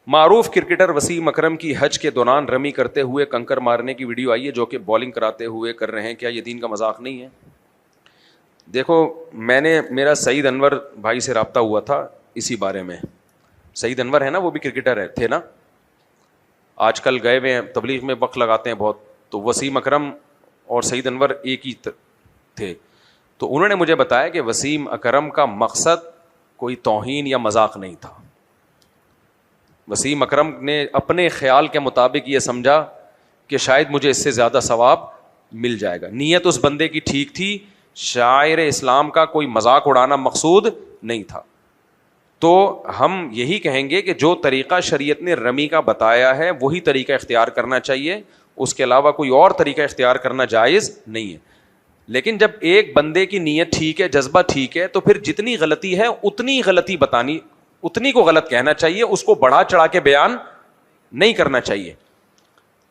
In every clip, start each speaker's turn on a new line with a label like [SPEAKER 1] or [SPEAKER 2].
[SPEAKER 1] معروف کرکٹر وسیم اکرم کی حج کے دوران رمی کرتے ہوئے کنکر مارنے کی ویڈیو آئی ہے جو کہ بالنگ کراتے ہوئے کر رہے ہیں, کیا یہ دین کا مذاق نہیں ہے؟ دیکھو میرا سعید انور بھائی سے رابطہ ہوا تھا اسی بارے میں. سعید انور ہے نا, وہ بھی کرکٹر تھے نا, آج کل گئے ہوئے ہیں تبلیغ میں وقت لگاتے ہیں بہت. تو وسیم اکرم اور سعید انور ایک ہی تھے. تو انہوں نے مجھے بتایا کہ وسیم اکرم کا مقصد کوئی توہین یا مذاق نہیں تھا. وسیم اکرم نے اپنے خیال کے مطابق یہ سمجھا کہ شاید مجھے اس سے زیادہ ثواب مل جائے گا. نیت اس بندے کی ٹھیک تھی, شاعر اسلام کا کوئی مذاق اڑانا مقصود نہیں تھا. تو ہم یہی کہیں گے کہ جو طریقہ شریعت نے رمی کا بتایا ہے وہی طریقہ اختیار کرنا چاہیے, اس کے علاوہ کوئی اور طریقہ اختیار کرنا جائز نہیں ہے. لیکن جب ایک بندے کی نیت ٹھیک ہے, جذبہ ٹھیک ہے, تو پھر جتنی غلطی ہے اتنی غلطی بتانی, اتنی کو غلط کہنا چاہیے, اس کو بڑھا چڑھا کے بیان نہیں کرنا چاہیے.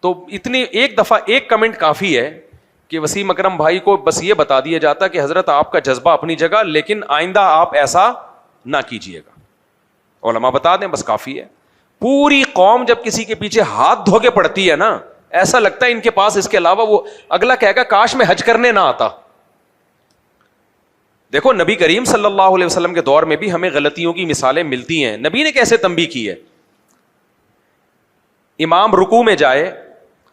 [SPEAKER 1] تو اتنی ایک دفعہ ایک کمنٹ کافی ہے کہ وسیم اکرم بھائی کو بس یہ بتا دیا جاتا کہ حضرت آپ کا جذبہ اپنی جگہ, لیکن آئندہ آپ ایسا نہ کیجیے گا. علماء بتا دیں بس کافی ہے. پوری قوم جب کسی کے پیچھے ہاتھ دھو کے پڑتی ہے نا, ایسا لگتا ہے ان کے پاس اس کے علاوہ وہ اگلا کہے گا کاش میں حج کرنے نہ آتا. دیکھو نبی کریم صلی اللہ علیہ وسلم کے دور میں بھی ہمیں غلطیوں کی مثالیں ملتی ہیں. نبی نے کیسے تنبیہ کی ہے. امام رکوع میں جائے,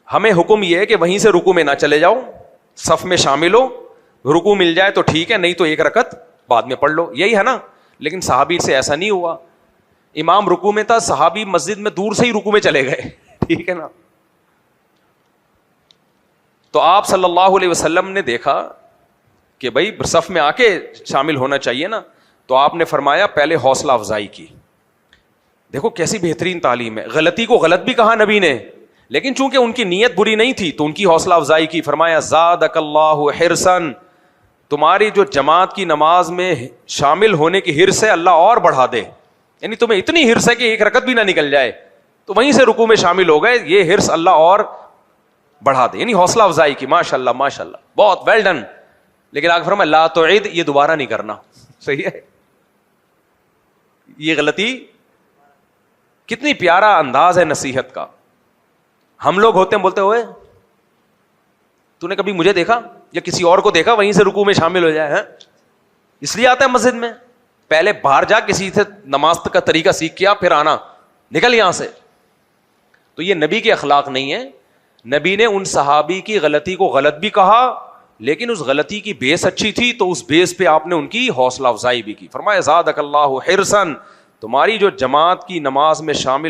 [SPEAKER 1] ہمیں حکم یہ ہے کہ وہیں سے رکوع میں نہ چلے جاؤ, صف میں شامل ہو, رکوع مل جائے تو ٹھیک ہے, نہیں تو ایک رکعت بعد میں پڑھ لو, یہی ہے نا. لیکن صحابی سے ایسا نہیں ہوا. امام رکوع میں تھا, صحابی مسجد میں دور سے ہی رکوع میں چلے گئے, ٹھیک ہے نا. تو آپ صلی اللہ علیہ وسلم نے دیکھا کہ بھائی صف میں آ کے شامل ہونا چاہیے نا, تو آپ نے فرمایا پہلے حوصلہ افزائی کی. دیکھو کیسی بہترین تعلیم ہے. غلطی کو غلط بھی کہا نبی نے, لیکن چونکہ ان کی نیت بری نہیں تھی تو ان کی حوصلہ افزائی کی. فرمایا زادک اللہ حرصاً, تمہاری جو جماعت کی نماز میں شامل ہونے کی حرص ہے اللہ اور بڑھا دے. یعنی تمہیں اتنی حرص ہے کہ ایک رکعت بھی نہ نکل جائے, تو وہیں سے رکوع میں شامل ہو گئے, یہ حرص اللہ اور بڑھا دے. یعنی حوصلہ افزائی کی. ماشاء اللہ ماشاء اللہ, بہت ویل ڈن. لیکن آگے فرمایا لا تعید, یہ دوبارہ نہیں کرنا. صحیح ہے. یہ غلطی, کتنی پیارا انداز ہے نصیحت کا. ہم لوگ ہوتے ہیں بولتے ہوئے تو نے کبھی مجھے دیکھا یا کسی اور کو دیکھا وہیں سے رکوع میں شامل ہو جائے, ہیں اس لیے آتا ہے مسجد میں. پہلے باہر جا کسی سے نماز کا طریقہ سیکھ کیا, پھر آنا, نکل یہاں سے. تو یہ نبی کے اخلاق نہیں ہے. نبی نے ان صحابی کی غلطی کو غلط بھی کہا, لیکن اس غلطی کی بیس اچھی تھی تو اس بیس پہ آپ نے ان کی حوصلہ افزائی بھی کی. فرمایا زادک اللہ حرصاً, تمہاری جو جماعت کی نماز میں شامل